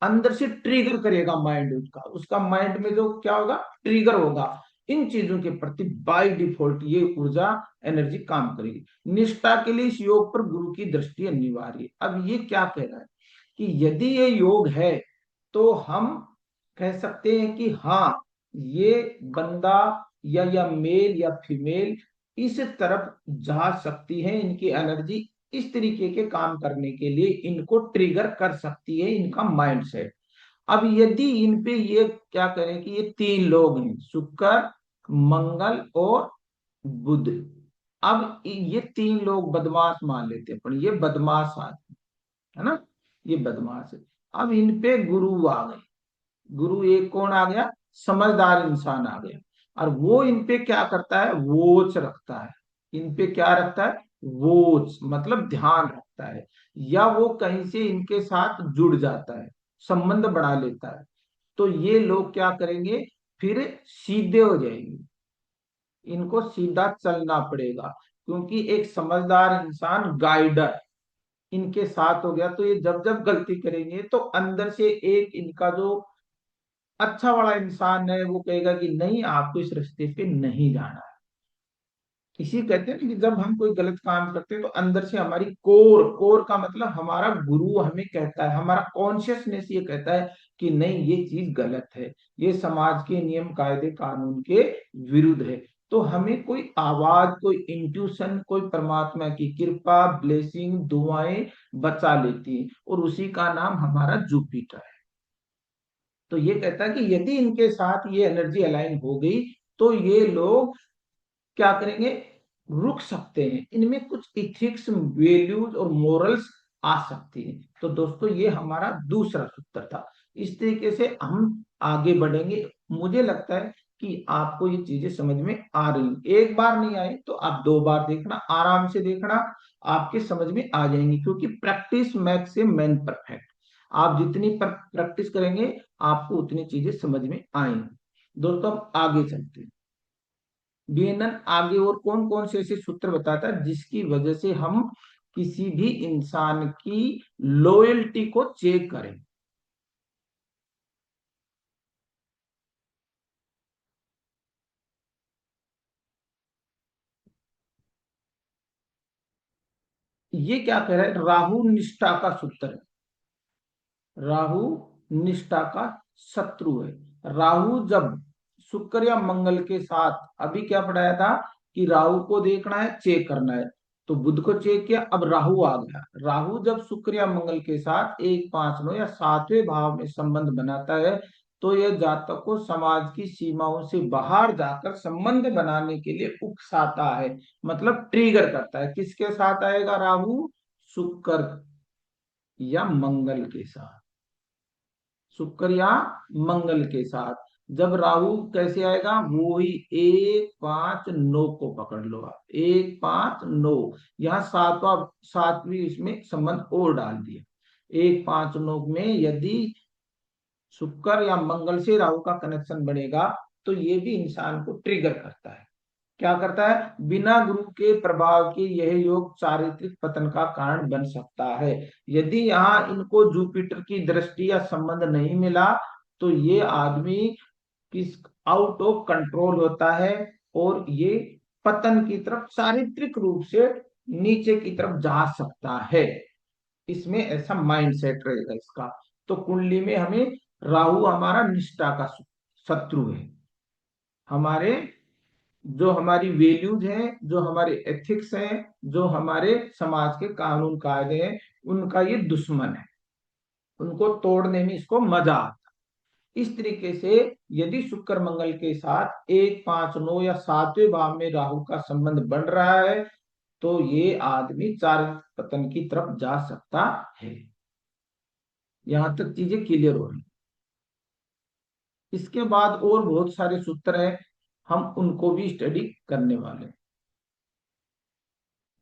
अंदर से ट्रिगर करेगा माइंड, उसका उसका माइंड में जो क्या होगा, ट्रिगर होगा, इन चीजों के प्रति बाय डिफॉल्ट ये ऊर्जा एनर्जी काम करेगी। निष्ठा के लिए इस योग पर गुरु की दृष्टि अनिवार्य है। अब ये क्या कह रहा है कि यदि ये योग है तो हम कह सकते हैं कि हाँ, ये बंदा या मेल या फीमेल इस तरफ जा सकती है, इनकी एनर्जी इस तरीके के काम करने के लिए इनको ट्रिगर कर सकती है, इनका माइंडसेट। अब यदि इन पे ये क्या करें कि ये तीन लोग हैं, शुक्र, मंगल और बुध। अब ये तीन लोग बदमाश मान लेते हैं, पर ये बदमाश आदमी है ना, ये बदमाश है। अब इन पे गुरु आ गए। गुरु एक कौन आ गया? समझदार इंसान आ गया। और वो इन पे क्या करता है? वोच रखता है। इन पे क्या रखता है? वोच मतलब ध्यान रखता है, या वो कहीं से इनके साथ जुड़ जाता है, संबंध बना लेता है। तो ये लोग क्या करेंगे? फिर सीधे हो जाएंगे, इनको सीधा चलना पड़ेगा, क्योंकि एक समझदार इंसान गाइडर इनके साथ हो गया। तो ये जब जब गलती करेंगे तो अंदर से एक इनका जो अच्छा वाला इंसान है वो कहेगा कि नहीं, आपको इस रास्ते पे नहीं जाना है। इसी कहते हैं ना कि जब हम कोई गलत काम करते हैं तो अंदर से हमारी कोर, कोर का मतलब हमारा गुरु हमें कहता है, हमारा कॉन्शियसनेस ये कहता है कि नहीं, ये चीज गलत है, ये समाज के नियम कायदे कानून के विरुद्ध है। तो हमें कोई आवाज, कोई इंट्यूशन, कोई परमात्मा की कृपा, ब्लेसिंग, दुआएं बचा लेती है, और उसी का नाम हमारा जुपिटर है। तो ये कहता है कि यदि इनके साथ ये एनर्जी अलाइन हो गई तो ये लोग क्या करेंगे? रुक सकते हैं, इनमें कुछ इथिक्स, वैल्यूज और मोरल्स आ सकती है। तो दोस्तों ये हमारा दूसरा सूत्र था। इस तरीके से हम आगे बढ़ेंगे। मुझे लगता है कि आपको ये चीजें समझ में आ रही, एक बार नहीं आए तो आप दो बार देखना, आराम से देखना, आपके समझ में आ जाएंगी, क्योंकि practice makes a man perfect. आप जितनी प्रैक्टिस करेंगे आपको उतनी चीजें समझ में आएंगी। दोस्तों हम आगे चलते हैं। बीएनएन आगे और कौन कौन से ऐसे सूत्र बताता है जिसकी वजह से हम किसी भी इंसान की लॉयल्टी को चेक करें। ये क्या कह रहा है? राहु निष्ठा का सूत्र है। राहु निष्ठा का शत्रु है। राहु जब शुक्र या मंगल के साथ, अभी क्या पढ़ाया था कि राहु को देखना है, चेक करना है, तो बुध को चेक किया, अब राहु आ गया। राहु जब शुक्र या मंगल के साथ एक, पांच, नौ या सातवें भाव में संबंध बनाता है तो यह जातक को समाज की सीमाओं से बाहर जाकर संबंध बनाने के लिए उकसाता है, मतलब ट्रिगर करता है। किसके साथ आएगा राहु? शुक्र या मंगल के साथ। शुक्र या मंगल के साथ जब राहु कैसे आएगा? वो ही एक, पांच, नौ को पकड़ लो आप, एक, पांच, नौ। यहाँ सातवां, सातवीं इसमें संबंध और डाल दिया। एक, पांच, नौ में यदि शुक्र या मंगल से राहु का कनेक्शन बनेगा तो ये भी इंसान को ट्रिगर करता है। क्या करता है? बिना गुरु के प्रभाव के यह योग चारित्रिक पतन का कारण बन सकता है। यदि यहाँ इनको जुपिटर की दृष्टि या संबंध नहीं मिला तो ये आदमी किस आउट ऑफ कंट्रोल होता है, और ये पतन की तरफ चारित्रिक रूप से नीचे की तरफ जा सकता है। इसमें ऐसा माइंड सेट रहेगा इसका। तो कुंडली में हमें राहु हमारा निष्ठा का शत्रु है। हमारे जो हमारी वैल्यूज हैं, जो हमारे एथिक्स हैं, जो हमारे समाज के कानून कायदे हैं, उनका ये दुश्मन है। उनको तोड़ने में इसको मजा आता है। इस तरीके से यदि शुक्र मंगल के साथ एक, पांच, नौ या सातवें भाव में राहु का संबंध बन रहा है तो ये आदमी चार पतन की तरफ जा सकता है। यहां तक चीजें क्लियर हो रही। इसके बाद और बहुत सारे सूत्र हैं, हम उनको भी स्टडी करने वाले हैं।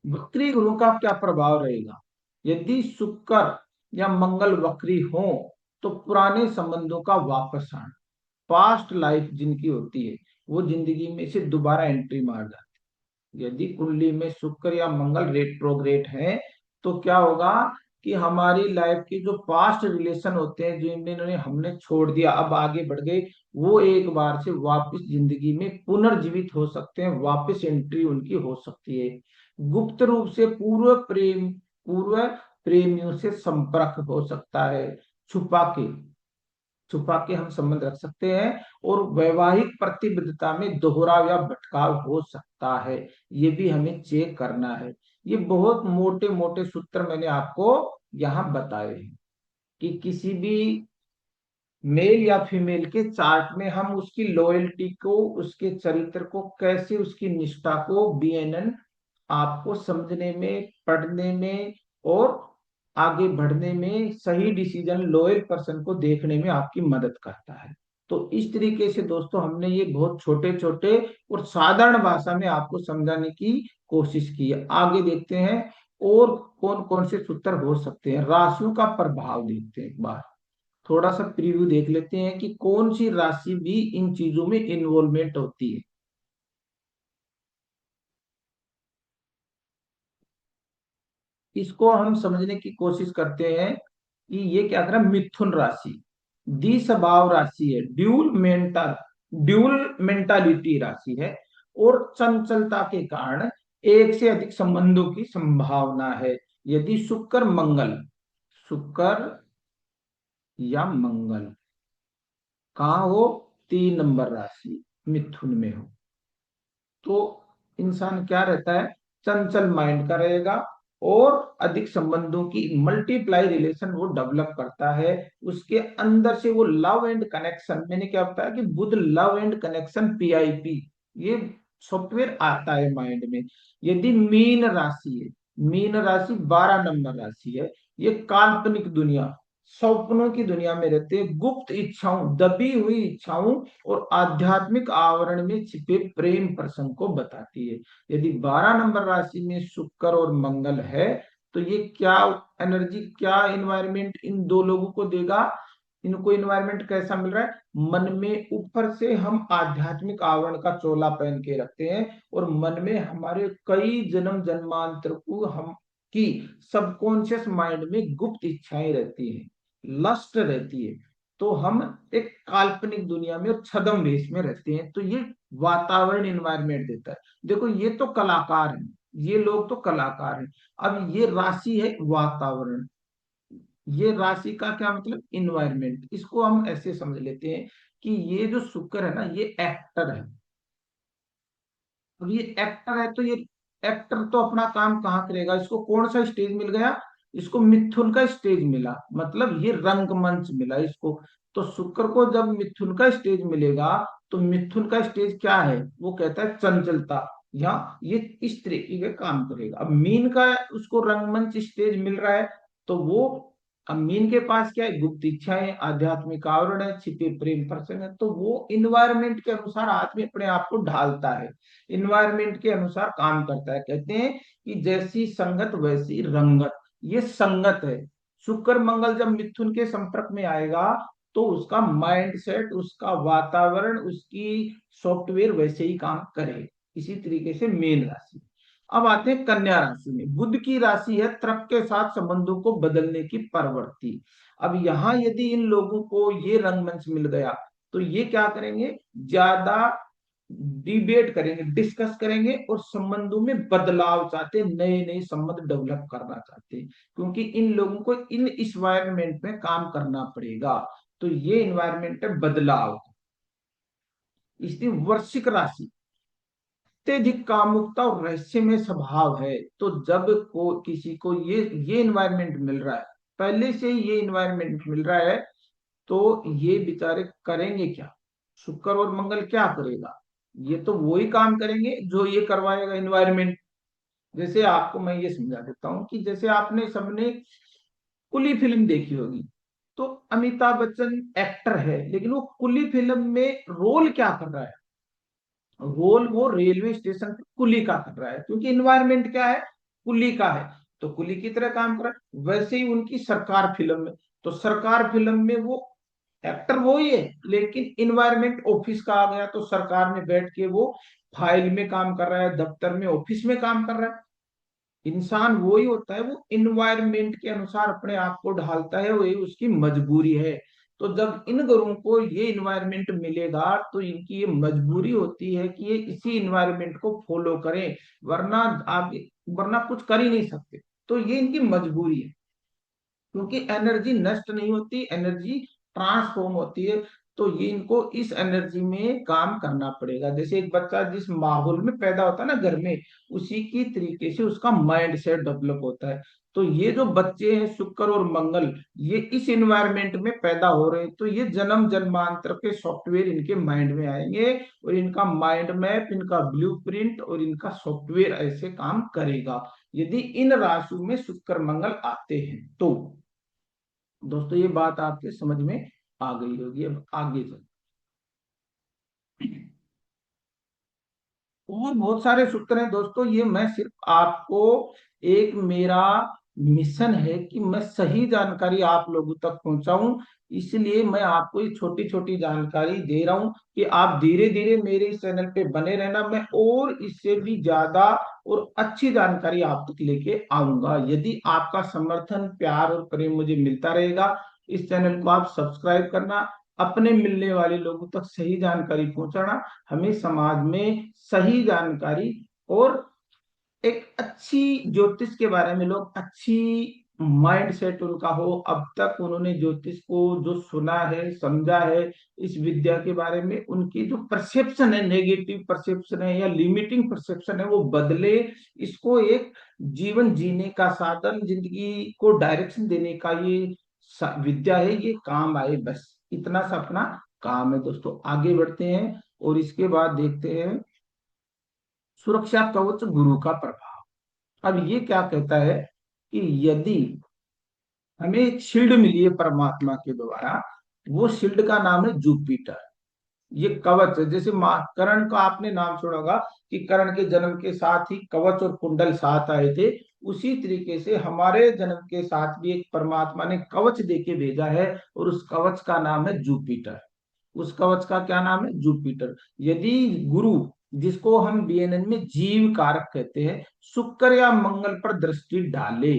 वक्री ग्रहों का क्या प्रभाव रहेगा? यदि शुक्र या मंगल वक्री हो तो पुराने संबंधों का वापस आना, पास्ट लाइफ जिनकी होती है वो जिंदगी में से दोबारा एंट्री मार जाती है। यदि कुंडली में शुक्र या मंगल रेट्रोग्रेड है तो क्या होगा? कि हमारी लाइफ के जो पास्ट रिलेशन होते हैं, जो इन्होंने हमने छोड़ दिया, अब आगे बढ़ गए, वो एक बार से वापस जिंदगी में पुनर्जीवित हो सकते हैं, वापस एंट्री उनकी हो सकती है। गुप्त रूप से पूर्व प्रेमियों से संपर्क हो सकता है, छुपा के छुपा के हम संबंध रख सकते हैं। और वैवाहिक प्रतिबद्धता में दोहराव या भटकाव हो सकता है, ये भी हमें चेक करना है। ये बहुत मोटे मोटे सूत्र मैंने आपको यहाँ बताए हैं कि किसी भी मेल या फीमेल के चार्ट में हम उसकी लॉयल्टी को, उसके चरित्र को, कैसे उसकी निष्ठा को बीएनएन आपको समझने में, पढ़ने में और आगे बढ़ने में, सही डिसीजन लॉयल पर्सन को देखने में आपकी मदद करता है। तो इस तरीके से दोस्तों हमने ये बहुत छोटे छोटे और साधारण भाषा में आपको समझाने की कोशिश की है। आगे देखते हैं और कौन कौन से सूत्र हो सकते हैं। राशियों का प्रभाव देखते हैं, एक बार थोड़ा सा प्रीव्यू देख लेते हैं कि कौन सी राशि भी इन चीजों में इन्वॉल्वमेंट होती है। इसको हम समझने की कोशिश करते हैं कि ये क्या कर रहा है। मिथुन राशि द्विस्वभाव राशि है, ड्यूल मेंटालिटी राशि है, और चंचलता के कारण एक से अधिक संबंधों की संभावना है। यदि शुक्र या मंगल कहाँ हो, 3 नंबर राशि मिथुन में हो, तो इंसान क्या रहता है, चंचल माइंड का रहेगा, और अधिक संबंधों की मल्टीप्लाई रिलेशन वो डेवलप करता है। उसके अंदर से वो लव एंड कनेक्शन, मैंने क्या बताया कि बुध लव एंड कनेक्शन पीआईपी, ये सॉफ्टवेयर आता है माइंड में। यदि मीन राशि है, मीन राशि 12 नंबर राशि है, ये काल्पनिक दुनिया, सपनों की दुनिया में रहते हैं, गुप्त इच्छाओं, दबी हुई इच्छाओं और आध्यात्मिक आवरण में छिपे प्रेम प्रसंग को बताती है। यदि 12 नंबर राशि में शुक्र और मंगल है, तो ये क्या एनर्जी, क्या इन्वायरमेंट इन दो लोगों को देगा। इनको इन्वायरमेंट कैसा मिल रहा है, मन में ऊपर से हम आध्यात्मिक आवरण का चोला पहन के रखते हैं, और मन में हमारे कई जन्म जन्मांतर को हम की सबकॉन्शियस माइंड में गुप्त इच्छाएं रहती हैं, लस्ट रहती है। तो हम एक काल्पनिक दुनिया में और छद्म वेश में रहते हैं। तो ये वातावरण इन्वायरमेंट देता है। देखो ये तो कलाकार हैं, ये लोग तो कलाकार हैं। अब ये राशि है वातावरण, ये राशि का क्या मतलब, इन्वायरमेंट। इसको हम ऐसे समझ लेते हैं कि ये जो शुक्र है ना, ये एक्टर है। अब ये एक्टर है, तो ये एक्टर तो अपना काम कहाँ करेगा, इसको कौन सा स्टेज मिल गया, इसको मिथुन का स्टेज मिला, मतलब ये रंगमंच मिला इसको। तो शुक्र को जब मिथुन का स्टेज मिलेगा, तो मिथुन का स्टेज क्या है, वो कहता है चंचलता, या ये इस तरीके का काम करेगा। अब मीन का उसको रंगमंच स्टेज मिल रहा है, तो वो, अब मीन के पास क्या है, गुप्त इच्छाएं, आध्यात्मिक आवरण है, छिपे प्रेम प्रसंग है, तो वो इन्वायरमेंट के अनुसार आदमी अपने आप को ढालता है, इन्वायरमेंट के अनुसार काम करता है। कहते हैं कि जैसी संगत वैसी रंगत, ये संगत है। शुक्र मंगल जब मिथुन के संपर्क में आएगा, तो उसका माइंड सेट, उसका वातावरण, उसकी सॉफ्टवेयर वैसे ही काम करे। इसी तरीके से मीन राशि। अब आते हैं कन्या राशि में। बुध की राशि है तर्क के साथ संबंधों को बदलने की प्रवृत्ति। अब यहां यदि इन लोगों को ये रंगमंच मिल गया, तो ये क्या करेंगे, ज्यादा डिबेट करेंगे, डिस्कस करेंगे, और संबंधों में बदलाव चाहते हैं, नए नए संबंध डेवलप करना चाहते हैं, क्योंकि इन लोगों को इन इन्वायरमेंट में काम करना पड़ेगा। तो ये इन्वायरमेंट है बदलाव। इसलिए वृश्चिक राशि अत्यधिक कामुकता और रहस्यमय स्वभाव है। तो जब को किसी को ये इन्वायरमेंट मिल रहा है, पहले से ही ये इन्वायरमेंट मिल रहा है, तो ये बेचारे करेंगे क्या, शुक्र और मंगल क्या करेगा, ये तो वही काम करेंगे जो ये करवाएगा इन्वायरमेंट। जैसे आपको मैं ये समझा देता हूँ कि जैसे आपने सबने कुली फिल्म देखी होगी, तो अमिताभ बच्चन एक्टर है, लेकिन वो कुली फिल्म में रोल क्या कर रहा है, रोल वो रेलवे स्टेशन पे कुली का कर रहा है, क्योंकि इन्वायरमेंट क्या है, कुली का है, तो कुली की तरह काम कर रहा है। वैसे ही उनकी सरकार फिल्म में, तो सरकार फिल्म में वो एक्टर वो ही है, लेकिन इन्वायरमेंट ऑफिस का आ गया, तो सरकार में बैठ के वो फाइल में काम कर रहा है, दफ्तर में, ऑफिस में काम कर रहा है। इंसान वो ही होता है, वो इन्वायरमेंट के अनुसार अपने आप को ढालता है, वही उसकी मजबूरी है। तो जब इन गुरुओं को ये इन्वायरमेंट मिलेगा तो इनकी ये मजबूरी होती है कि ये इसी इन्वायरमेंट को फॉलो करें, वरना आगे, वरना कुछ कर ही नहीं सकते। तो ये इनकी मजबूरी है, क्योंकि एनर्जी नष्ट नहीं होती, एनर्जी ट्रांसफॉर्म होती है। तो ये इनको इस एनर्जी में काम करना पड़ेगा। जैसे एक बच्चा जिस माहौल में पैदा होता है ना, घर में, उसी की तरीके से उसका माइंड सेट डेवलप होता है। तो ये जो बच्चे हैं शुक्र और मंगल, ये इस एनवायरमेंट में पैदा हो रहे हैं, तो ये जन्म जन्मांतर के सॉफ्टवेयर इनके माइंड में आएंगे, और इनका माइंड मैप, इनका ब्लूप्रिंट और इनका सॉफ्टवेयर ऐसे काम करेगा यदि इन राशियों में शुक्र मंगल आते हैं तो। दोस्तों ये बात आपके समझ में आ गई होगी। अब आगे चल, और बहुत सारे सूत्र हैं दोस्तों, ये मैं सिर्फ आपको, एक मेरा मिशन है कि मैं सही जानकारी आप लोगों तक पहुंचाऊं। इसलिए मैं आपको ये छोटी छोटी जानकारी दे रहा हूं कि आप धीरे धीरे मेरे इस चैनल पे बने रहना। मैं और इससे भी ज्यादा और अच्छी जानकारी आप तक लेके आऊंगा यदि आपका समर्थन, प्यार और प्रेम मुझे मिलता रहेगा। इस चैनल को आप सब्सक्राइब करना, अपने मिलने वाले लोगों तक सही जानकारी पहुंचाना। हमें समाज में सही जानकारी और एक अच्छी ज्योतिष के बारे में, लोग अच्छी माइंड सेट उनका हो, अब तक उन्होंने ज्योतिष को जो सुना है, समझा है, इस विद्या के बारे में उनकी जो परसेप्शन है, नेगेटिव परसेप्शन है या लिमिटिंग परसेप्शन है, वो बदले। इसको एक जीवन जीने का साधन, जिंदगी को डायरेक्शन देने का ये विद्या है, ये काम आए, बस इतना सा अपना काम है। दोस्तों आगे बढ़ते हैं और इसके बाद देखते हैं सुरक्षा कवच गुरु का प्रभाव। अब ये क्या कहता है कि यदि हमें एक शील्ड मिली है परमात्मा के द्वारा, वो शील्ड का नाम है जुपिटर। ये कवच है, जैसे कर्ण का आपने नाम सुना होगा कि कर्ण के जन्म के साथ ही कवच और कुंडल साथ आए थे। उसी तरीके से हमारे जन्म के साथ भी एक परमात्मा ने कवच देके भेजा है, और उस कवच का नाम है जुपिटर। उस कवच का क्या नाम है? जुपिटर। यदि गुरु, जिसको हम बीएनएन में जीव कारक कहते हैं, शुक्र या मंगल पर दृष्टि डाले,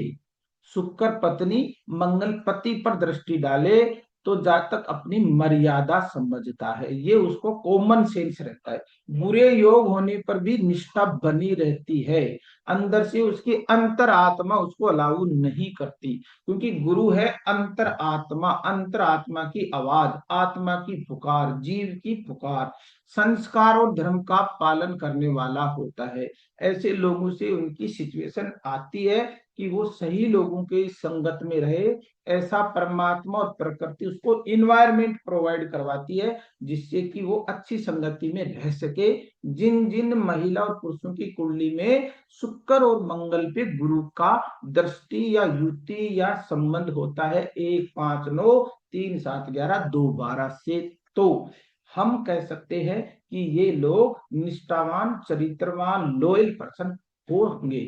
शुक्र पत्नी मंगल पति पर दृष्टि डाले, तो जातक अपनी मर्यादा समझता है, ये उसको कॉमन सेंस रहता है। बुरे योग होने पर भी निष्ठा बनी रहती है, अंदर से उसकी अंतर आत्मा उसको अलाउ नहीं करती, क्योंकि गुरु है अंतर आत्मा, अंतर आत्मा की आवाज, आत्मा की पुकार, जीव की पुकार, संस्कार और धर्म का पालन करने वाला होता है। ऐसे लोगों से उनकी सिचुएशन आती है कि वो सही लोगों के संगत में रहे। ऐसा परमात्मा और प्रकृति उसको इन्वायरमेंट प्रोवाइड करवाती है, जिससे कि वो अच्छी संगति में रह सके। जिन जिन महिला और पुरुषों की कुंडली में शुक्र और मंगल पे गुरु का दृष्टि या युति या संबंध होता है, 1 5 9 3 7 11 2 12 से, तो हम कह सकते हैं कि ये लोग निष्ठावान, चरित्रवान, लॉयल पर्सन होंगे।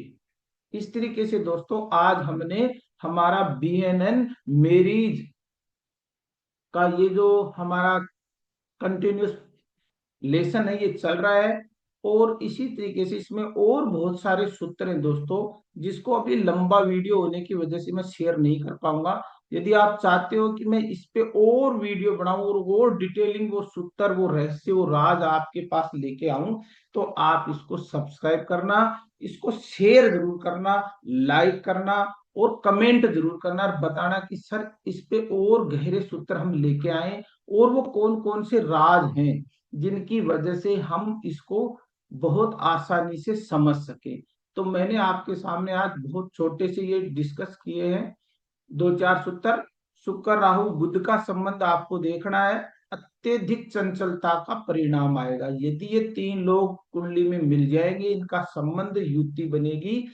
इस तरीके से दोस्तों आज हमने हमारा बीएनएन मेरीज का ये जो हमारा कंटिन्यूस लेसन है ये चल रहा है, और इसी तरीके से इसमें और बहुत सारे सूत्र हैं दोस्तों, जिसको अभी लंबा वीडियो होने की वजह से मैं शेयर नहीं कर पाऊंगा। यदि आप चाहते हो कि मैं इस पे और वीडियो बनाऊं और वो डिटेलिंग, वो सूत्र, वो रहस्य, वो राज आपके पास लेके आऊं, तो आप इसको सब्सक्राइब करना, इसको शेयर जरूर करना, लाइक करना और कमेंट जरूर करना, और बताना कि सर इस पे और गहरे सूत्र हम लेके आए, और वो कौन कौन से राज हैं जिनकी वजह से हम इसको बहुत आसानी से समझ सके। तो मैंने आपके सामने आज बहुत छोटे से ये डिस्कस किए हैं, 2 4 सूत्र। शुक्र राहु बुध का संबंध आपको देखना है, अत्यधिक चंचलता का परिणाम आएगा यदि ये 3 लोग कुंडली में मिल जाएंगे, इनका संबंध युति बनेगी।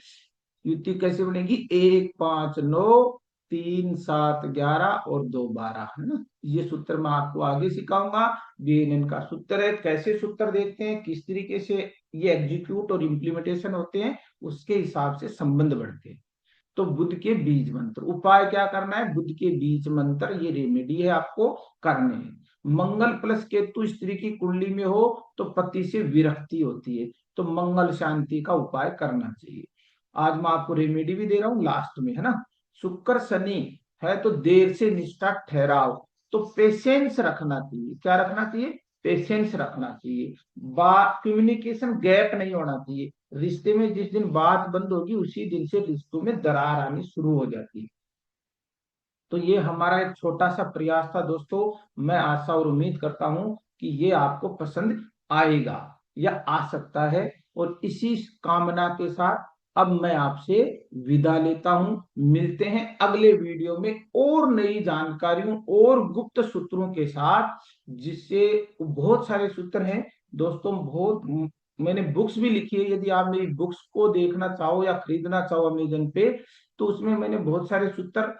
युति कैसे बनेगी? 1 5 9 3 7 11 और 2 12, है ना। ये सूत्र मैं आपको आगे सिखाऊंगा। बीएनएन का सूत्र है, कैसे सूत्र देखते हैं, किस तरीके से ये एग्जीक्यूट और इम्प्लीमेंटेशन होते हैं, उसके हिसाब से संबंध बढ़ते हैं। तो बुध के बीज मंत्र, उपाय क्या करना है? बुध के बीज मंत्र, ये रेमेडी है आपको करने हैं। मंगल प्लस केतु स्त्री की कुंडली में हो तो पति से विरक्ति होती है, तो मंगल शांति का उपाय करना चाहिए। आज मैं आपको रेमेडी भी दे रहा हूँ लास्ट में, है ना। शुक्र शनि है तो देर से निष्ठा ठहराओ, तो पेशेंस रखना चाहिए। क्या रखना चाहिए? पेशेंस रखना चाहिए। बात कम्युनिकेशन गैप नहीं होना चाहिए। रिश्ते में जिस दिन बात बंद होगी उसी दिन से रिश्तों में दरार आनी शुरू हो जाती है। तो ये हमारा एक छोटा सा प्रयास था दोस्तों। मैं आशा और उम्मीद करता हूं कि ये आपको पसंद आएगा या आ सकता है। और इसी कामना के साथ अब मैं आपसे विदा लेता हूं। मिलते हैं अगले वीडियो में और नई जानकारियों और गुप्त सूत्रों के साथ, जिससे बहुत सारे सूत्र हैं दोस्तों। बहुत मैंने बुक्स भी लिखी है, यदि आप मेरी बुक्स को देखना चाहो या खरीदना चाहो अमेजन पे, तो उसमें मैंने बहुत सारे सूत्र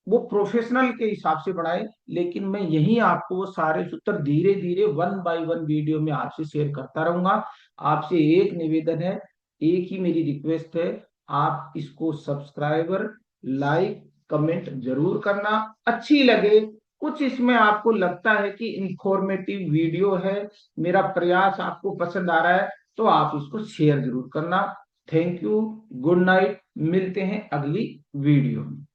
वो प्रोफेशनल के हिसाब से पढ़ाए। लेकिन मैं यही आपको वो सारे सूत्र धीरे धीरे वन बाय वन वीडियो में आपसे शेयर करता रहूंगा। आपसे एक निवेदन है, एक ही मेरी रिक्वेस्ट है, आप इसको सब्सक्राइबर लाइक कमेंट जरूर करना। अच्छी लगे, कुछ इसमें आपको लगता है कि इंफॉर्मेटिव वीडियो है, मेरा प्रयास आपको पसंद आ रहा है, तो आप इसको शेयर जरूर करना। थैंक यू, गुड नाइट, मिलते हैं अगली वीडियो में।